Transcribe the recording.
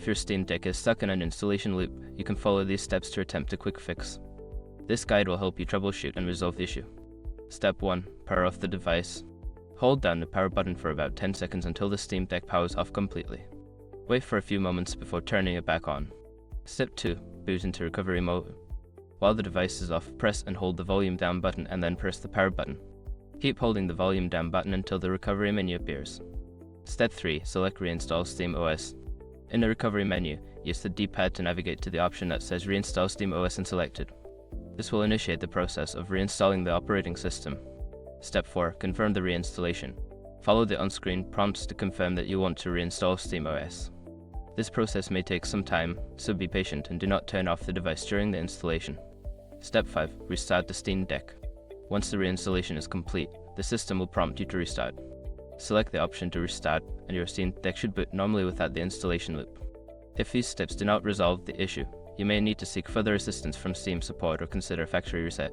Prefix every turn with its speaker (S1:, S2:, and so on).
S1: your Steam Deck is stuck in an installation loop, you can follow these steps to attempt a quick fix. This guide will help you troubleshoot and resolve the issue. Step 1. Power off the device. Hold down the power button for about 10 seconds until the Steam Deck powers off completely. Wait for a few moments before turning it back on. Step 2. Boot into recovery mode. While the device is off, press and hold the volume down button and then press the power button. Keep holding the volume down button until the recovery menu appears. Step 3. Select Reinstall SteamOS. In the recovery menu, use the D-pad to navigate to the option that says Reinstall SteamOS and select it. This will initiate the process of reinstalling the operating system. Step 4. Confirm the reinstallation. Follow the on-screen prompts to confirm that you want to reinstall SteamOS. This process may take some time, so be patient and do not turn off the device during the installation. Step 5. Restart the Steam Deck. Once the reinstallation is complete, the system will prompt you to restart. Select the option to restart, and your Steam Deck should boot normally without the installation loop. If these steps do not resolve the issue, you may need to seek further assistance from Steam support or consider factory reset.